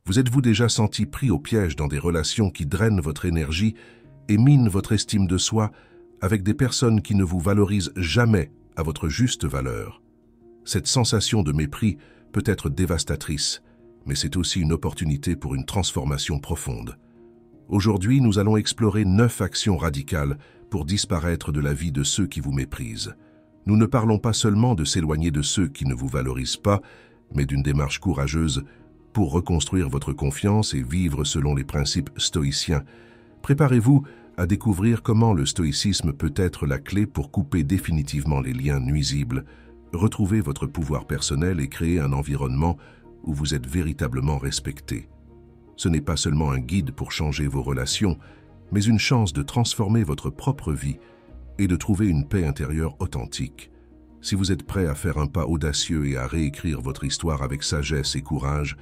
Vous êtes-vous déjà senti pris au piège dans des relations qui drainent votre énergie et minent votre estime de soi avec des personnes qui ne vous valorisent jamais à votre juste valeur? Cette sensation de mépris peut être dévastatrice, mais c'est aussi une opportunité pour une transformation profonde. Aujourd'hui, nous allons explorer 9 actions radicales pour disparaître de la vie de ceux qui vous méprisent. Nous ne parlons pas seulement de s'éloigner de ceux qui ne vous valorisent pas, mais d'une démarche courageuse pour reconstruire votre confiance et vivre selon les principes stoïciens. Préparez-vous à découvrir comment le stoïcisme peut être la clé pour couper définitivement les liens nuisibles, retrouver votre pouvoir personnel et créer un environnement où vous êtes véritablement respecté. Ce n'est pas seulement un guide pour changer vos relations, mais une chance de transformer votre propre vie et de trouver une paix intérieure authentique. Si vous êtes prêt à faire un pas audacieux et à réécrire votre histoire avec sagesse et courage,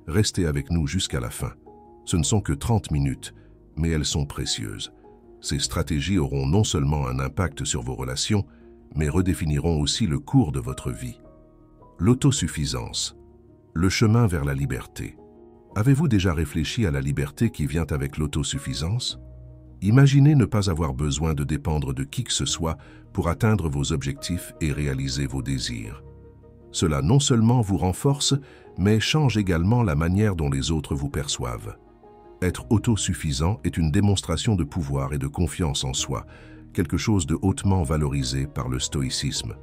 restez avec nous jusqu'à la fin. Ce ne sont que 30 minutes, mais elles sont précieuses. Ces stratégies auront non seulement un impact sur vos relations, mais redéfiniront aussi le cours de votre vie. L'autosuffisance. Le chemin vers la liberté. Avez-vous déjà réfléchi à la liberté qui vient avec l'autosuffisance? Imaginez ne pas avoir besoin de dépendre de qui que ce soit pour atteindre vos objectifs et réaliser vos désirs. Cela non seulement vous renforce, mais change également la manière dont les autres vous perçoivent. Être autosuffisant est une démonstration de pouvoir et de confiance en soi, quelque chose de hautement valorisé par le stoïcisme.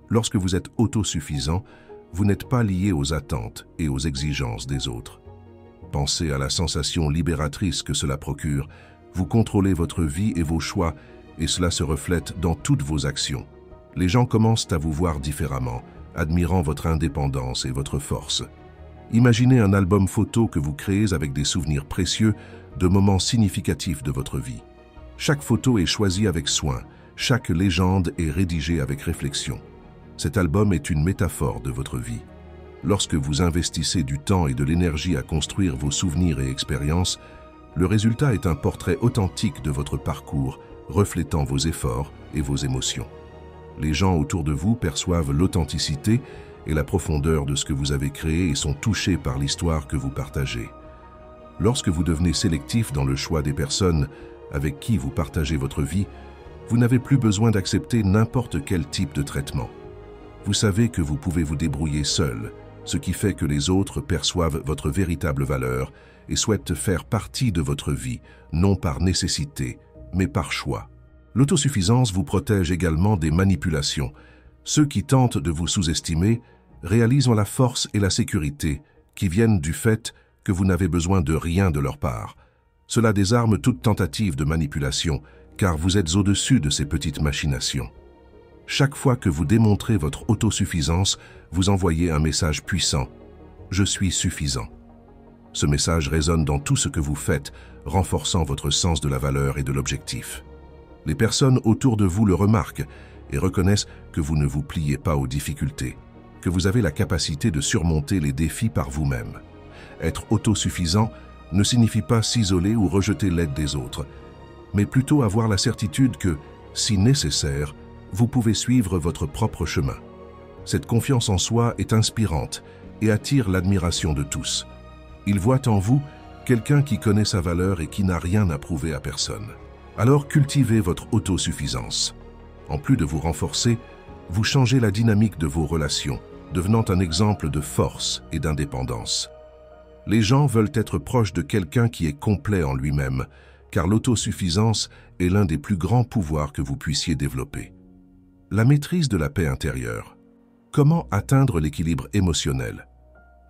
Lorsque vous êtes autosuffisant, vous n'êtes pas lié aux attentes et aux exigences des autres. Pensez à la sensation libératrice que cela procure. Vous contrôlez votre vie et vos choix, et cela se reflète dans toutes vos actions. Les gens commencent à vous voir différemment, admirant votre indépendance et votre force. Imaginez un album photo que vous créez avec des souvenirs précieux de moments significatifs de votre vie. Chaque photo est choisie avec soin, chaque légende est rédigée avec réflexion. Cet album est une métaphore de votre vie. Lorsque vous investissez du temps et de l'énergie à construire vos souvenirs et expériences, le résultat est un portrait authentique de votre parcours, reflétant vos efforts et vos émotions. Les gens autour de vous perçoivent l'authenticité et la profondeur de ce que vous avez créé et sont touchés par l'histoire que vous partagez. Lorsque vous devenez sélectif dans le choix des personnes avec qui vous partagez votre vie, vous n'avez plus besoin d'accepter n'importe quel type de traitement. Vous savez que vous pouvez vous débrouiller seul, ce qui fait que les autres perçoivent votre véritable valeur et souhaitent faire partie de votre vie, non par nécessité, mais par choix. L'autosuffisance vous protège également des manipulations. Ceux qui tentent de vous sous-estimer réalisent la force et la sécurité qui viennent du fait que vous n'avez besoin de rien de leur part. Cela désarme toute tentative de manipulation, car vous êtes au-dessus de ces petites machinations. Chaque fois que vous démontrez votre autosuffisance, vous envoyez un message puissant. « Je suis suffisant ». Ce message résonne dans tout ce que vous faites, renforçant votre sens de la valeur et de l'objectif. Les personnes autour de vous le remarquent et reconnaissent que vous ne vous pliez pas aux difficultés, que vous avez la capacité de surmonter les défis par vous-même. Être autosuffisant ne signifie pas s'isoler ou rejeter l'aide des autres, mais plutôt avoir la certitude que, si nécessaire, vous pouvez suivre votre propre chemin. Cette confiance en soi est inspirante et attire l'admiration de tous. Ils voient en vous quelqu'un qui connaît sa valeur et qui n'a rien à prouver à personne. Alors cultivez votre autosuffisance. En plus de vous renforcer, vous changez la dynamique de vos relations, devenant un exemple de force et d'indépendance. Les gens veulent être proches de quelqu'un qui est complet en lui-même, car l'autosuffisance est l'un des plus grands pouvoirs que vous puissiez développer. La maîtrise de la paix intérieure. Comment atteindre l'équilibre émotionnel?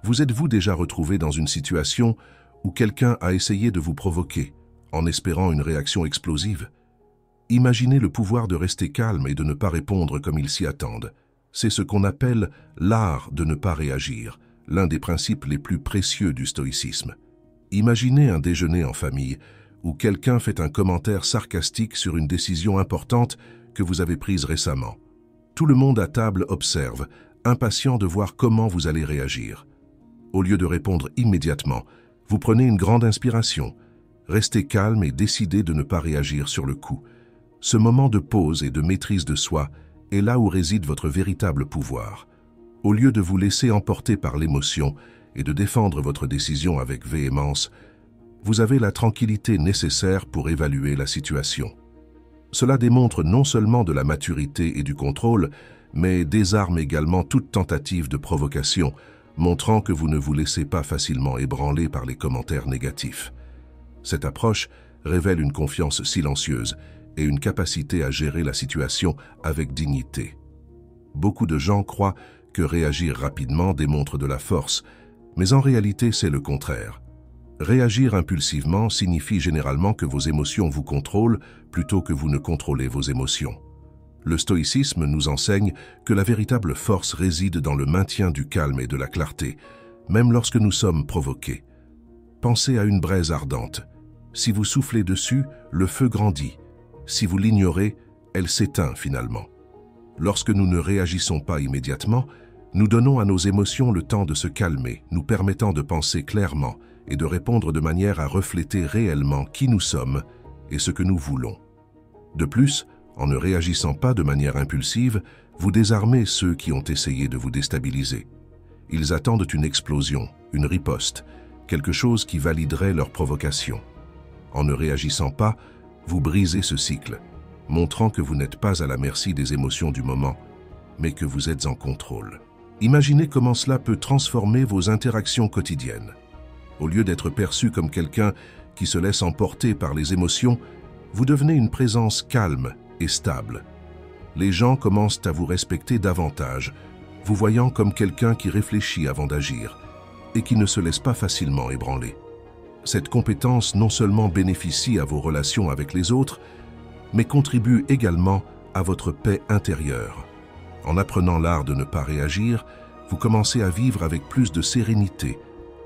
Vous êtes-vous déjà retrouvé dans une situation où quelqu'un a essayé de vous provoquer, en espérant une réaction explosive? Imaginez le pouvoir de rester calme et de ne pas répondre comme ils s'y attendent. C'est ce qu'on appelle l'art de ne pas réagir, l'un des principes les plus précieux du stoïcisme. Imaginez un déjeuner en famille où quelqu'un fait un commentaire sarcastique sur une décision importante que vous avez prise récemment. Tout le monde à table observe, impatient de voir comment vous allez réagir. Au lieu de répondre immédiatement, vous prenez une grande inspiration. Restez calme et décidez de ne pas réagir sur le coup. Ce moment de pause et de maîtrise de soi est là où réside votre véritable pouvoir. Au lieu de vous laisser emporter par l'émotion et de défendre votre décision avec véhémence, vous avez la tranquillité nécessaire pour évaluer la situation. Cela démontre non seulement de la maturité et du contrôle, mais désarme également toute tentative de provocation, montrant que vous ne vous laissez pas facilement ébranler par les commentaires négatifs. Cette approche révèle une confiance silencieuse et une capacité à gérer la situation avec dignité. Beaucoup de gens croient que réagir rapidement démontre de la force, mais en réalité c'est le contraire. Réagir impulsivement signifie généralement que vos émotions vous contrôlent plutôt que vous ne contrôlez vos émotions. Le stoïcisme nous enseigne que la véritable force réside dans le maintien du calme et de la clarté, même lorsque nous sommes provoqués. Pensez à une braise ardente. Si vous soufflez dessus, le feu grandit. Si vous l'ignorez, elle s'éteint finalement. Lorsque nous ne réagissons pas immédiatement, nous donnons à nos émotions le temps de se calmer, nous permettant de penser clairement et de répondre de manière à refléter réellement qui nous sommes et ce que nous voulons. De plus, en ne réagissant pas de manière impulsive, vous désarmez ceux qui ont essayé de vous déstabiliser. Ils attendent une explosion, une riposte, quelque chose qui validerait leur provocation. En ne réagissant pas, vous brisez ce cycle, montrant que vous n'êtes pas à la merci des émotions du moment, mais que vous êtes en contrôle. Imaginez comment cela peut transformer vos interactions quotidiennes. Au lieu d'être perçu comme quelqu'un qui se laisse emporter par les émotions, vous devenez une présence calme et stable. Les gens commencent à vous respecter davantage, vous voyant comme quelqu'un qui réfléchit avant d'agir et qui ne se laisse pas facilement ébranler. Cette compétence non seulement bénéficie à vos relations avec les autres, mais contribue également à votre paix intérieure. En apprenant l'art de ne pas réagir, vous commencez à vivre avec plus de sérénité,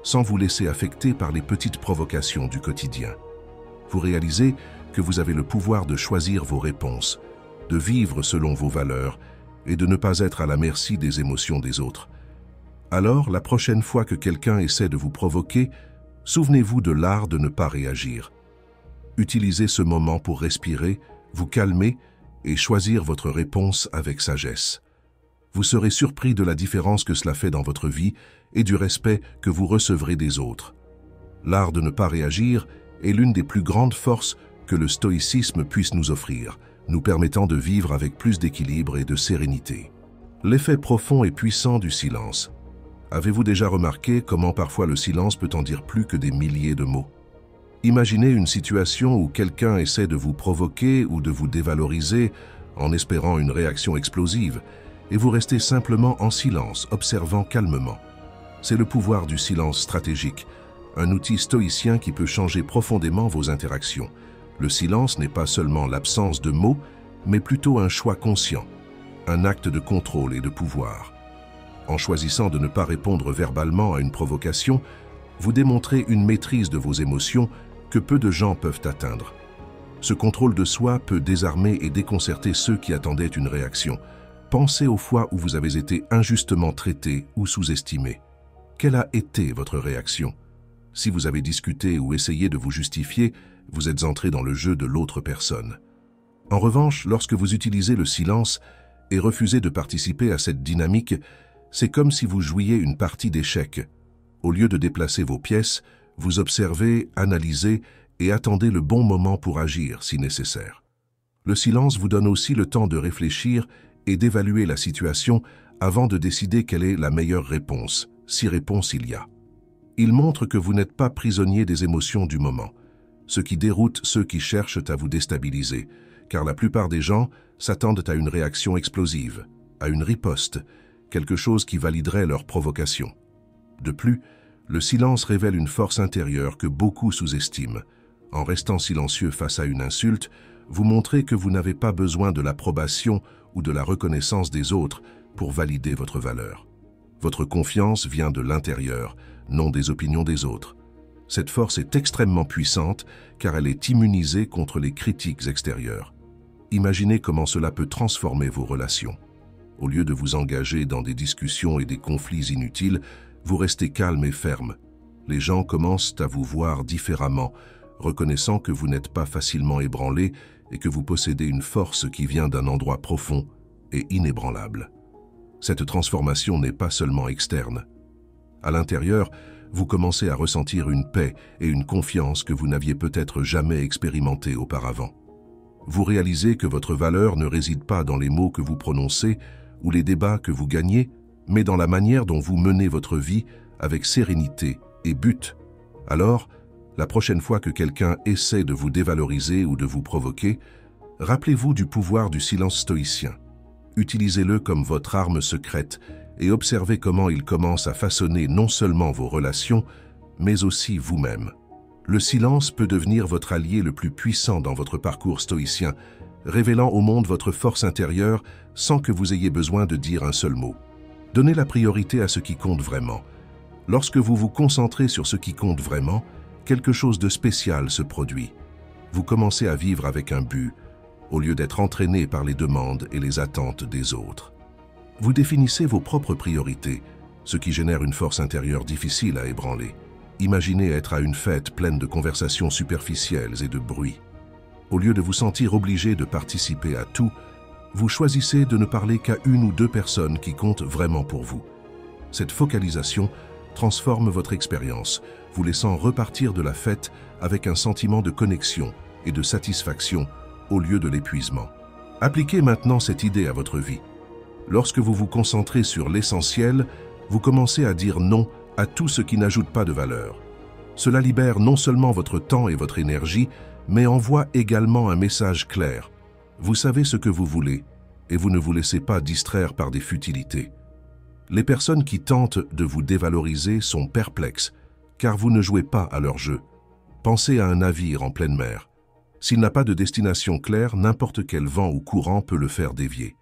sans vous laisser affecter par les petites provocations du quotidien. Vous réalisez que vous avez le pouvoir de choisir vos réponses, de vivre selon vos valeurs et de ne pas être à la merci des émotions des autres. Alors, la prochaine fois que quelqu'un essaie de vous provoquer, souvenez-vous de l'art de ne pas réagir. Utilisez ce moment pour respirer, vous calmer et choisir votre réponse avec sagesse. Vous serez surpris de la différence que cela fait dans votre vie et du respect que vous recevrez des autres. L'art de ne pas réagir est l'une des plus grandes forces que le stoïcisme puisse nous offrir, nous permettant de vivre avec plus d'équilibre et de sérénité. L'effet profond et puissant du silence. Avez-vous déjà remarqué comment parfois le silence peut en dire plus que des milliers de mots? Imaginez une situation où quelqu'un essaie de vous provoquer ou de vous dévaloriser en espérant une réaction explosive, et vous restez simplement en silence, observant calmement. C'est le pouvoir du silence stratégique, un outil stoïcien qui peut changer profondément vos interactions. Le silence n'est pas seulement l'absence de mots, mais plutôt un choix conscient, un acte de contrôle et de pouvoir. En choisissant de ne pas répondre verbalement à une provocation, vous démontrez une maîtrise de vos émotions que peu de gens peuvent atteindre. Ce contrôle de soi peut désarmer et déconcerter ceux qui attendaient une réaction. Pensez aux fois où vous avez été injustement traité ou sous-estimé. Quelle a été votre réaction? Si vous avez discuté ou essayé de vous justifier, vous êtes entré dans le jeu de l'autre personne. En revanche, lorsque vous utilisez le silence et refusez de participer à cette dynamique, c'est comme si vous jouiez une partie d'échecs. Au lieu de déplacer vos pièces, vous observez, analysez et attendez le bon moment pour agir si nécessaire. Le silence vous donne aussi le temps de réfléchir et d'évaluer la situation avant de décider quelle est la meilleure réponse, si réponse il y a. Il montre que vous n'êtes pas prisonnier des émotions du moment, ce qui déroute ceux qui cherchent à vous déstabiliser, car la plupart des gens s'attendent à une réaction explosive, à une riposte, quelque chose qui validerait leur provocation. De plus, le silence révèle une force intérieure que beaucoup sous-estiment. En restant silencieux face à une insulte, vous montrez que vous n'avez pas besoin de l'approbation ou de la reconnaissance des autres pour valider votre valeur. Votre confiance vient de l'intérieur, non des opinions des autres. Cette force est extrêmement puissante car elle est immunisée contre les critiques extérieures. Imaginez comment cela peut transformer vos relations. Au lieu de vous engager dans des discussions et des conflits inutiles, vous restez calme et ferme. Les gens commencent à vous voir différemment, reconnaissant que vous n'êtes pas facilement ébranlé et que vous possédez une force qui vient d'un endroit profond et inébranlable. Cette transformation n'est pas seulement externe. À l'intérieur, vous commencez à ressentir une paix et une confiance que vous n'aviez peut-être jamais expérimentées auparavant. Vous réalisez que votre valeur ne réside pas dans les mots que vous prononcez ou les débats que vous gagnez, mais dans la manière dont vous menez votre vie avec sérénité et but. Alors, la prochaine fois que quelqu'un essaie de vous dévaloriser ou de vous provoquer, rappelez-vous du pouvoir du silence stoïcien. Utilisez-le comme votre arme secrète et observez comment il commence à façonner non seulement vos relations, mais aussi vous-même. Le silence peut devenir votre allié le plus puissant dans votre parcours stoïcien, révélant au monde votre force intérieure sans que vous ayez besoin de dire un seul mot. Donnez la priorité à ce qui compte vraiment. Lorsque vous vous concentrez sur ce qui compte vraiment, quelque chose de spécial se produit. Vous commencez à vivre avec un but, au lieu d'être entraîné par les demandes et les attentes des autres. Vous définissez vos propres priorités, ce qui génère une force intérieure difficile à ébranler. Imaginez être à une fête pleine de conversations superficielles et de bruit. Au lieu de vous sentir obligé de participer à tout, vous choisissez de ne parler qu'à une ou deux personnes qui comptent vraiment pour vous. Cette focalisation transforme votre expérience, vous laissant repartir de la fête avec un sentiment de connexion et de satisfaction au lieu de l'épuisement. Appliquez maintenant cette idée à votre vie. Lorsque vous vous concentrez sur l'essentiel, vous commencez à dire non à tout ce qui n'ajoute pas de valeur. Cela libère non seulement votre temps et votre énergie, mais envoie également un message clair. Vous savez ce que vous voulez, et vous ne vous laissez pas distraire par des futilités. Les personnes qui tentent de vous dévaloriser sont perplexes, car vous ne jouez pas à leur jeu. Pensez à un navire en pleine mer. S'il n'a pas de destination claire, n'importe quel vent ou courant peut le faire dévier.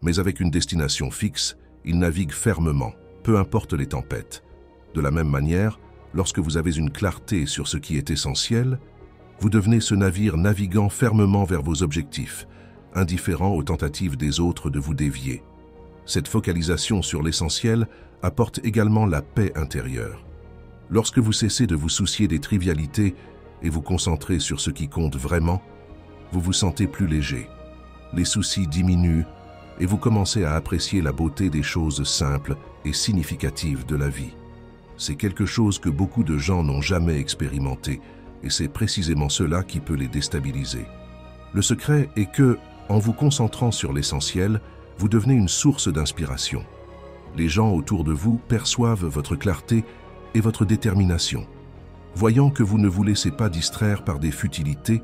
Mais avec une destination fixe, il navigue fermement, peu importe les tempêtes. De la même manière, lorsque vous avez une clarté sur ce qui est essentiel, vous devenez ce navire naviguant fermement vers vos objectifs, indifférent aux tentatives des autres de vous dévier. Cette focalisation sur l'essentiel apporte également la paix intérieure. Lorsque vous cessez de vous soucier des trivialités et vous concentrez sur ce qui compte vraiment, vous vous sentez plus léger. Les soucis diminuent et vous commencez à apprécier la beauté des choses simples et significatives de la vie. C'est quelque chose que beaucoup de gens n'ont jamais expérimenté, et c'est précisément cela qui peut les déstabiliser. Le secret est que, en vous concentrant sur l'essentiel, vous devenez une source d'inspiration. Les gens autour de vous perçoivent votre clarté et votre détermination, voyant que vous ne vous laissez pas distraire par des futilités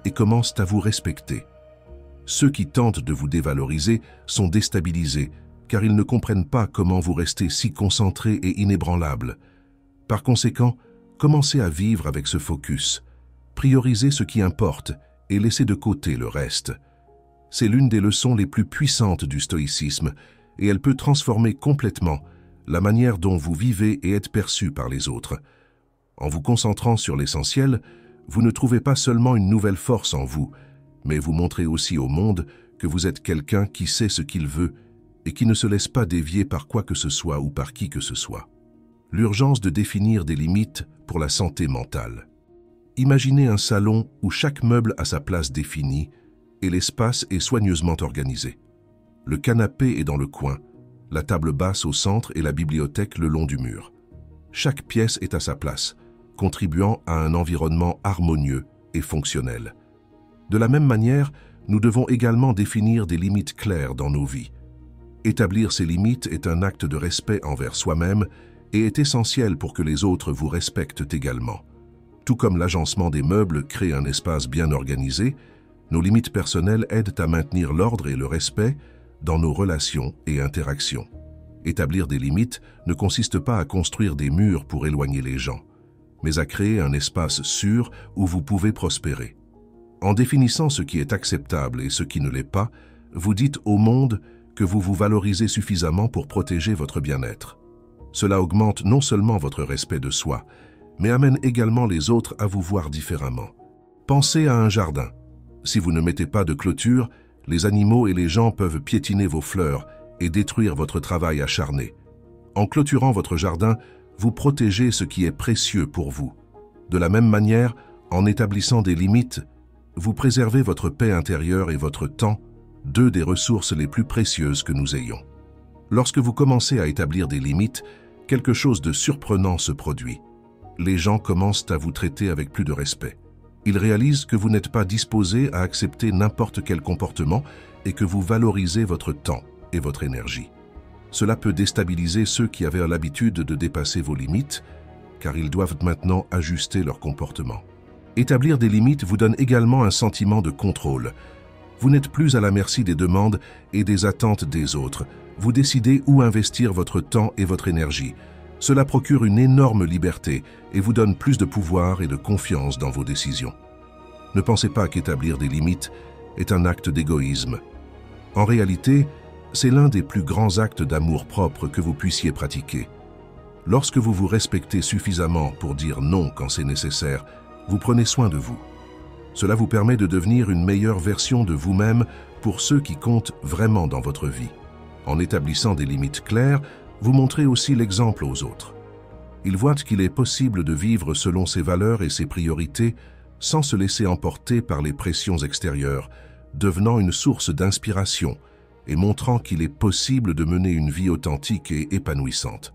et commencent à vous respecter. Ceux qui tentent de vous dévaloriser sont déstabilisés, car ils ne comprennent pas comment vous restez si concentré et inébranlable. Par conséquent, commencez à vivre avec ce focus. Priorisez ce qui importe et laissez de côté le reste. C'est l'une des leçons les plus puissantes du stoïcisme et elle peut transformer complètement la manière dont vous vivez et êtes perçu par les autres. En vous concentrant sur l'essentiel, vous ne trouvez pas seulement une nouvelle force en vous, mais vous montrez aussi au monde que vous êtes quelqu'un qui sait ce qu'il veut et qui ne se laisse pas dévier par quoi que ce soit ou par qui que ce soit. L'urgence de définir des limites pour la santé mentale. Imaginez un salon où chaque meuble a sa place définie et l'espace est soigneusement organisé. Le canapé est dans le coin, la table basse au centre et la bibliothèque le long du mur. Chaque pièce est à sa place, contribuant à un environnement harmonieux et fonctionnel. De la même manière, nous devons également définir des limites claires dans nos vies. Établir ces limites est un acte de respect envers soi-même et est essentiel pour que les autres vous respectent également. Tout comme l'agencement des meubles crée un espace bien organisé, nos limites personnelles aident à maintenir l'ordre et le respect dans nos relations et interactions. Établir des limites ne consiste pas à construire des murs pour éloigner les gens, mais à créer un espace sûr où vous pouvez prospérer. En définissant ce qui est acceptable et ce qui ne l'est pas, vous dites au monde que vous vous valorisez suffisamment pour protéger votre bien-être. Cela augmente non seulement votre respect de soi, mais amène également les autres à vous voir différemment. Pensez à un jardin. Si vous ne mettez pas de clôture, les animaux et les gens peuvent piétiner vos fleurs et détruire votre travail acharné. En clôturant votre jardin, vous protégez ce qui est précieux pour vous. De la même manière, en établissant des limites, vous préservez votre paix intérieure et votre temps, deux des ressources les plus précieuses que nous ayons. Lorsque vous commencez à établir des limites, quelque chose de surprenant se produit. Les gens commencent à vous traiter avec plus de respect. Ils réalisent que vous n'êtes pas disposé à accepter n'importe quel comportement et que vous valorisez votre temps et votre énergie. Cela peut déstabiliser ceux qui avaient l'habitude de dépasser vos limites, car ils doivent maintenant ajuster leur comportement. Établir des limites vous donne également un sentiment de contrôle. Vous n'êtes plus à la merci des demandes et des attentes des autres. Vous décidez où investir votre temps et votre énergie. Cela procure une énorme liberté et vous donne plus de pouvoir et de confiance dans vos décisions. Ne pensez pas qu'établir des limites est un acte d'égoïsme. En réalité, c'est l'un des plus grands actes d'amour-propre que vous puissiez pratiquer. Lorsque vous vous respectez suffisamment pour dire non quand c'est nécessaire, vous prenez soin de vous. Cela vous permet de devenir une meilleure version de vous-même pour ceux qui comptent vraiment dans votre vie. En établissant des limites claires, vous montrez aussi l'exemple aux autres. Ils voient qu'il est possible de vivre selon ses valeurs et ses priorités sans se laisser emporter par les pressions extérieures, devenant une source d'inspiration et montrant qu'il est possible de mener une vie authentique et épanouissante.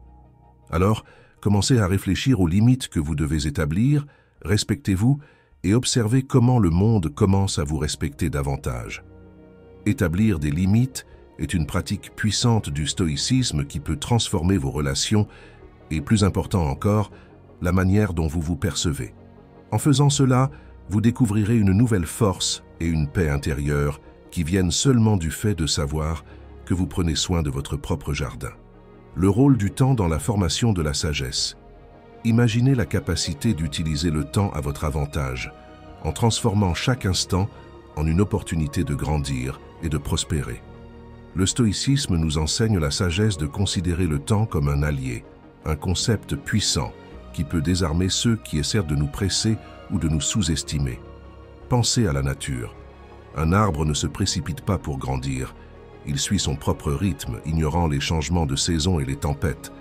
Alors, commencez à réfléchir aux limites que vous devez établir, respectez-vous et observez comment le monde commence à vous respecter davantage. Établir des limites est une pratique puissante du stoïcisme qui peut transformer vos relations et, plus important encore, la manière dont vous vous percevez. En faisant cela, vous découvrirez une nouvelle force et une paix intérieure qui viennent seulement du fait de savoir que vous prenez soin de votre propre jardin. Le rôle du temps dans la formation de la sagesse. Imaginez la capacité d'utiliser le temps à votre avantage, en transformant chaque instant en une opportunité de grandir et de prospérer. Le stoïcisme nous enseigne la sagesse de considérer le temps comme un allié, un concept puissant qui peut désarmer ceux qui essaient de nous presser ou de nous sous-estimer. Pensez à la nature. Un arbre ne se précipite pas pour grandir. Il suit son propre rythme, ignorant les changements de saison et les tempêtes.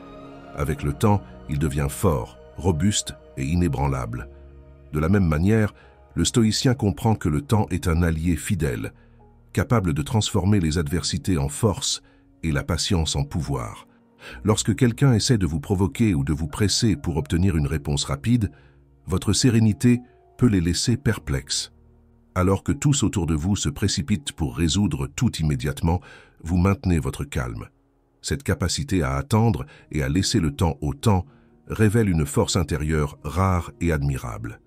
Avec le temps, il devient fort, robuste et inébranlable. De la même manière, le stoïcien comprend que le temps est un allié fidèle, capable de transformer les adversités en force et la patience en pouvoir. Lorsque quelqu'un essaie de vous provoquer ou de vous presser pour obtenir une réponse rapide, votre sérénité peut les laisser perplexes. Alors que tous autour de vous se précipitent pour résoudre tout immédiatement, vous maintenez votre calme. Cette capacité à attendre et à laisser le temps au temps révèle une force intérieure rare et admirable.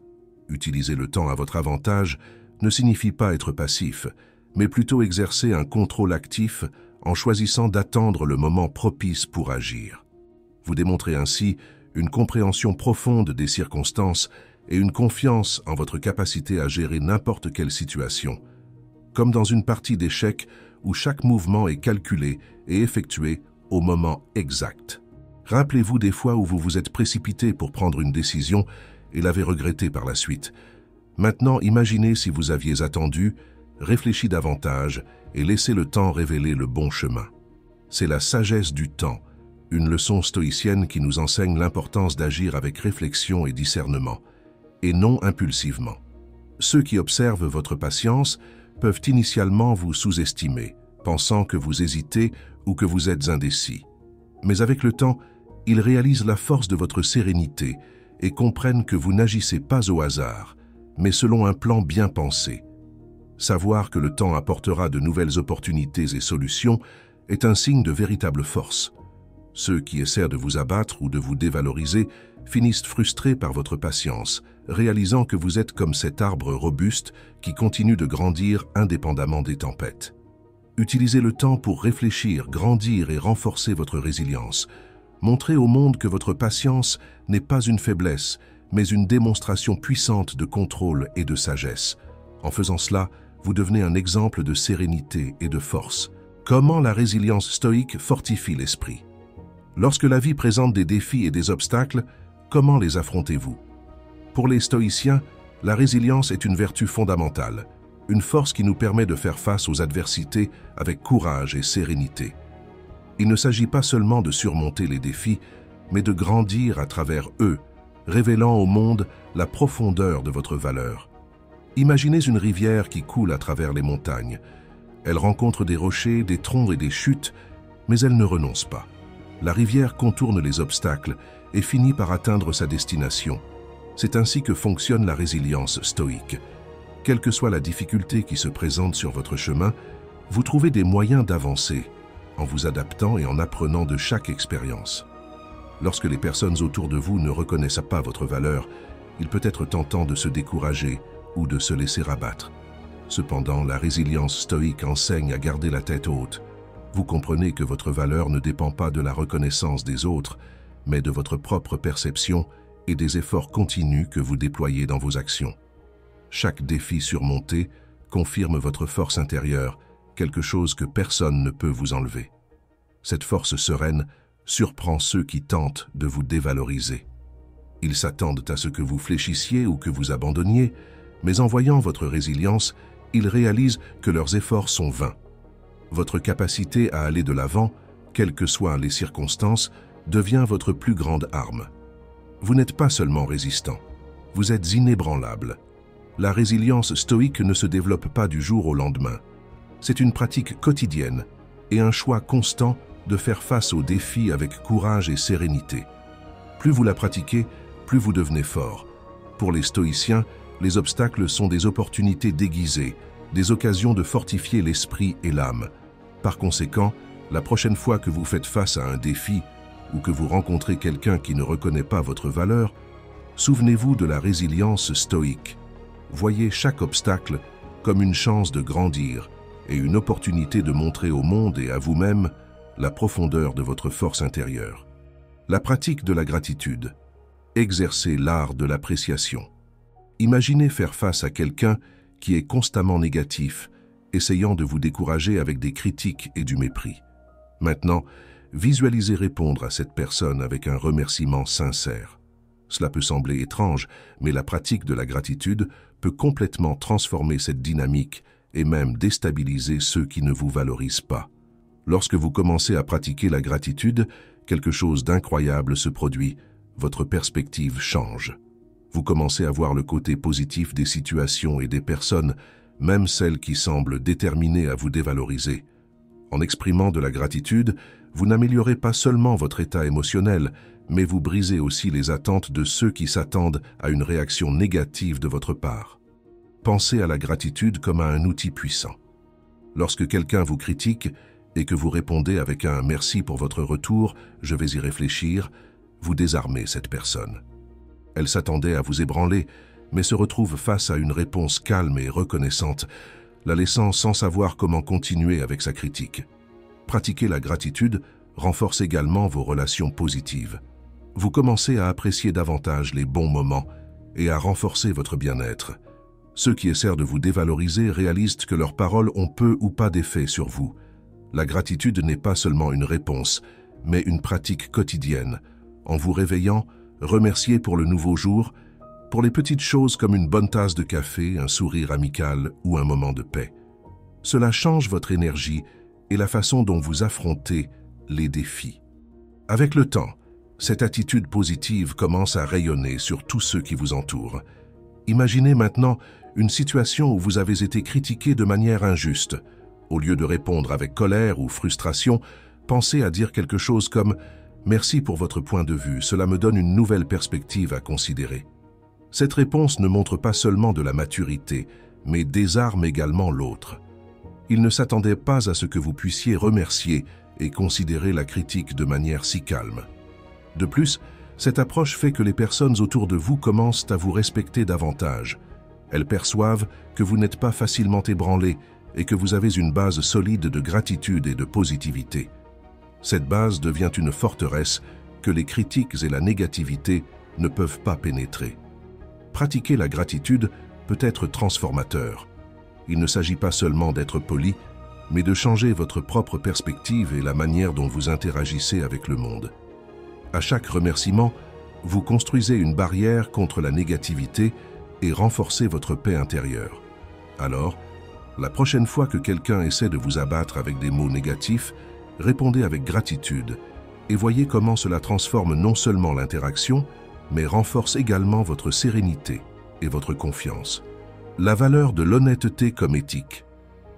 Utiliser le temps à votre avantage ne signifie pas être passif, mais plutôt exercer un contrôle actif en choisissant d'attendre le moment propice pour agir. Vous démontrez ainsi une compréhension profonde des circonstances et une confiance en votre capacité à gérer n'importe quelle situation, comme dans une partie d'échecs où chaque mouvement est calculé et effectué au moment exact. Rappelez-vous des fois où vous vous êtes précipité pour prendre une décision et l'avez regretté par la suite. Maintenant, imaginez si vous aviez attendu, réfléchi davantage et laissé le temps révéler le bon chemin. C'est la sagesse du temps, une leçon stoïcienne qui nous enseigne l'importance d'agir avec réflexion et discernement, et non impulsivement. Ceux qui observent votre patience peuvent initialement vous sous-estimer, pensant que vous hésitez ou que vous êtes indécis. Mais avec le temps, ils réalisent la force de votre sérénité et comprennent que vous n'agissez pas au hasard, mais selon un plan bien pensé. Savoir que le temps apportera de nouvelles opportunités et solutions est un signe de véritable force. Ceux qui essaient de vous abattre ou de vous dévaloriser finissent frustrés par votre patience, réalisant que vous êtes comme cet arbre robuste qui continue de grandir indépendamment des tempêtes. Utilisez le temps pour réfléchir, grandir et renforcer votre résilience. Montrez au monde que votre patience n'est pas une faiblesse, mais une démonstration puissante de contrôle et de sagesse. En faisant cela, vous devenez un exemple de sérénité et de force. Comment la résilience stoïque fortifie l'esprit? Lorsque la vie présente des défis et des obstacles, comment les affrontez-vous? Pour les stoïciens, la résilience est une vertu fondamentale, une force qui nous permet de faire face aux adversités avec courage et sérénité. Il ne s'agit pas seulement de surmonter les défis, mais de grandir à travers eux, révélant au monde la profondeur de votre valeur. Imaginez une rivière qui coule à travers les montagnes. Elle rencontre des rochers, des troncs et des chutes, mais elle ne renonce pas. La rivière contourne les obstacles et finit par atteindre sa destination. C'est ainsi que fonctionne la résilience stoïque. Quelle que soit la difficulté qui se présente sur votre chemin, vous trouvez des moyens d'avancer, en vous adaptant et en apprenant de chaque expérience. Lorsque les personnes autour de vous ne reconnaissent pas votre valeur, il peut être tentant de se décourager ou de se laisser abattre. Cependant, la résilience stoïque enseigne à garder la tête haute. Vous comprenez que votre valeur ne dépend pas de la reconnaissance des autres, mais de votre propre perception et des efforts continus que vous déployez dans vos actions. Chaque défi surmonté confirme votre force intérieure, quelque chose que personne ne peut vous enlever. Cette force sereine surprend ceux qui tentent de vous dévaloriser. Ils s'attendent à ce que vous fléchissiez ou que vous abandonniez, mais en voyant votre résilience, ils réalisent que leurs efforts sont vains. Votre capacité à aller de l'avant, quelles que soient les circonstances, devient votre plus grande arme. Vous n'êtes pas seulement résistant, vous êtes inébranlable. La résilience stoïque ne se développe pas du jour au lendemain. C'est une pratique quotidienne et un choix constant de faire face aux défis avec courage et sérénité. Plus vous la pratiquez, plus vous devenez fort. Pour les stoïciens, les obstacles sont des opportunités déguisées, des occasions de fortifier l'esprit et l'âme. Par conséquent, la prochaine fois que vous faites face à un défi ou que vous rencontrez quelqu'un qui ne reconnaît pas votre valeur, souvenez-vous de la résilience stoïque. Voyez chaque obstacle comme une chance de grandir et une opportunité de montrer au monde et à vous-même la profondeur de votre force intérieure. La pratique de la gratitude. Exercez l'art de l'appréciation. Imaginez faire face à quelqu'un qui est constamment négatif, essayant de vous décourager avec des critiques et du mépris. Maintenant, visualisez répondre à cette personne avec un remerciement sincère. Cela peut sembler étrange, mais la pratique de la gratitude peut complètement transformer cette dynamique et même déstabiliser ceux qui ne vous valorisent pas. Lorsque vous commencez à pratiquer la gratitude, quelque chose d'incroyable se produit, votre perspective change. Vous commencez à voir le côté positif des situations et des personnes, même celles qui semblent déterminées à vous dévaloriser. En exprimant de la gratitude, vous n'améliorez pas seulement votre état émotionnel, mais vous brisez aussi les attentes de ceux qui s'attendent à une réaction négative de votre part. Pensez à la gratitude comme à un outil puissant. Lorsque quelqu'un vous critique et que vous répondez avec un « merci pour votre retour, je vais y réfléchir », vous désarmez cette personne. Elle s'attendait à vous ébranler, mais se retrouve face à une réponse calme et reconnaissante, la laissant sans savoir comment continuer avec sa critique. Pratiquer la gratitude renforce également vos relations positives. Vous commencez à apprécier davantage les bons moments et à renforcer votre bien-être. Ceux qui essaient de vous dévaloriser réalisent que leurs paroles ont peu ou pas d'effet sur vous. La gratitude n'est pas seulement une réponse, mais une pratique quotidienne. En vous réveillant, remerciez pour le nouveau jour, pour les petites choses comme une bonne tasse de café, un sourire amical ou un moment de paix. Cela change votre énergie et la façon dont vous affrontez les défis. Avec le temps, cette attitude positive commence à rayonner sur tous ceux qui vous entourent. Imaginez maintenant une situation où vous avez été critiqué de manière injuste. Au lieu de répondre avec colère ou frustration, pensez à dire quelque chose comme « Merci pour votre point de vue, cela me donne une nouvelle perspective à considérer ». Cette réponse ne montre pas seulement de la maturité, mais désarme également l'autre. Il ne s'attendait pas à ce que vous puissiez remercier et considérer la critique de manière si calme. De plus, cette approche fait que les personnes autour de vous commencent à vous respecter davantage. Elles perçoivent que vous n'êtes pas facilement ébranlé et que vous avez une base solide de gratitude et de positivité. Cette base devient une forteresse que les critiques et la négativité ne peuvent pas pénétrer. Pratiquer la gratitude peut être transformateur. Il ne s'agit pas seulement d'être poli, mais de changer votre propre perspective et la manière dont vous interagissez avec le monde. À chaque remerciement, vous construisez une barrière contre la négativité et renforcez votre paix intérieure. Alors, la prochaine fois que quelqu'un essaie de vous abattre avec des mots négatifs, répondez avec gratitude et voyez comment cela transforme non seulement l'interaction, mais renforce également votre sérénité et votre confiance. La valeur de l'honnêteté comme éthique.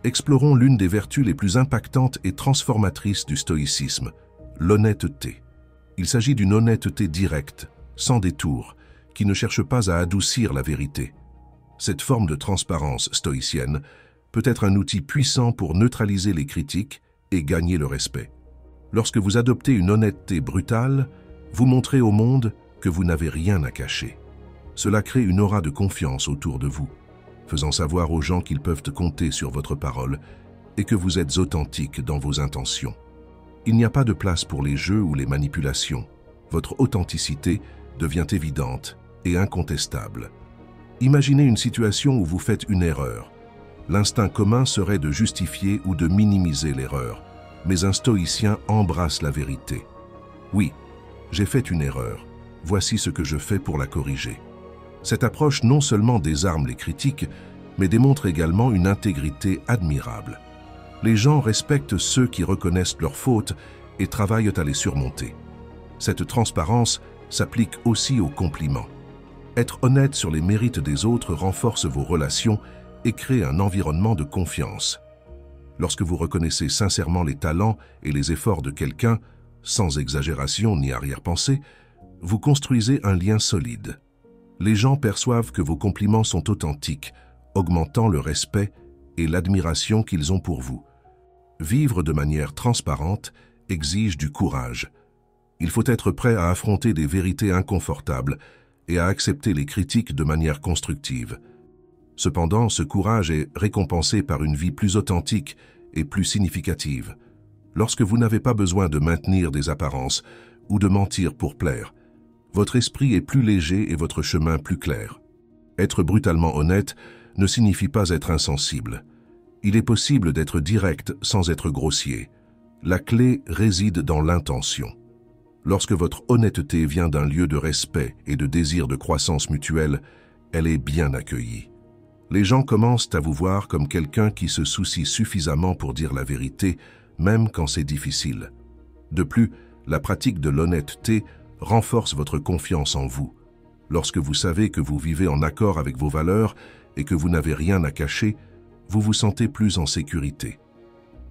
Explorons l'une des vertus les plus impactantes et transformatrices du stoïcisme, l'honnêteté. Il s'agit d'une honnêteté directe, sans détour, qui ne cherche pas à adoucir la vérité. Cette forme de transparence stoïcienne peut être un outil puissant pour neutraliser les critiques et gagner le respect. Lorsque vous adoptez une honnêteté brutale, vous montrez au monde que vous n'avez rien à cacher. Cela crée une aura de confiance autour de vous, faisant savoir aux gens qu'ils peuvent compter sur votre parole et que vous êtes authentique dans vos intentions. Il n'y a pas de place pour les jeux ou les manipulations. Votre authenticité devient évidente et incontestable. Imaginez une situation où vous faites une erreur. L'instinct commun serait de justifier ou de minimiser l'erreur, mais un stoïcien embrasse la vérité. Oui, j'ai fait une erreur. Voici ce que je fais pour la corriger. Cette approche non seulement désarme les critiques, mais démontre également une intégrité admirable. Les gens respectent ceux qui reconnaissent leurs fautes et travaillent à les surmonter. Cette transparence s'applique aussi aux compliments. Être honnête sur les mérites des autres renforce vos relations et crée un environnement de confiance. Lorsque vous reconnaissez sincèrement les talents et les efforts de quelqu'un, sans exagération ni arrière-pensée, vous construisez un lien solide. Les gens perçoivent que vos compliments sont authentiques, augmentant le respect et l'admiration qu'ils ont pour vous. Vivre de manière transparente exige du courage. Il faut être prêt à affronter des vérités inconfortables et à accepter les critiques de manière constructive. Cependant, ce courage est récompensé par une vie plus authentique et plus significative. Lorsque vous n'avez pas besoin de maintenir des apparences ou de mentir pour plaire, votre esprit est plus léger et votre chemin plus clair. Être brutalement honnête ne signifie pas être insensible. Il est possible d'être direct sans être grossier. La clé réside dans l'intention. Lorsque votre honnêteté vient d'un lieu de respect et de désir de croissance mutuelle, elle est bien accueillie. Les gens commencent à vous voir comme quelqu'un qui se soucie suffisamment pour dire la vérité, même quand c'est difficile. De plus, la pratique de l'honnêteté renforce votre confiance en vous. Lorsque vous savez que vous vivez en accord avec vos valeurs et que vous n'avez rien à cacher, vous vous sentez plus en sécurité.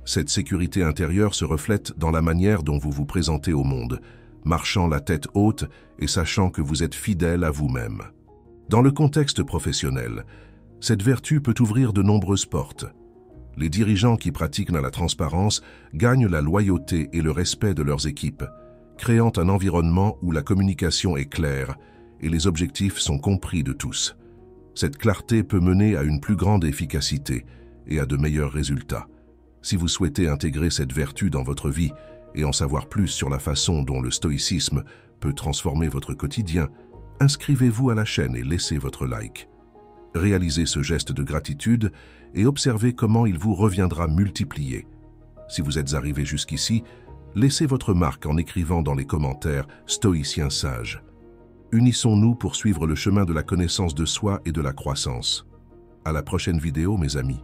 Cette sécurité intérieure se reflète dans la manière dont vous vous présentez au monde, marchant la tête haute et sachant que vous êtes fidèle à vous-même. Dans le contexte professionnel, cette vertu peut ouvrir de nombreuses portes. Les dirigeants qui pratiquent la transparence gagnent la loyauté et le respect de leurs équipes, créant un environnement où la communication est claire et les objectifs sont compris de tous. Cette clarté peut mener à une plus grande efficacité et à de meilleurs résultats. Si vous souhaitez intégrer cette vertu dans votre vie et en savoir plus sur la façon dont le stoïcisme peut transformer votre quotidien, inscrivez-vous à la chaîne et laissez votre like. Réalisez ce geste de gratitude et observez comment il vous reviendra multiplié. Si vous êtes arrivé jusqu'ici, laissez votre marque en écrivant dans les commentaires « Stoïcien sage ». Unissons-nous pour suivre le chemin de la connaissance de soi et de la croissance. À la prochaine vidéo, mes amis.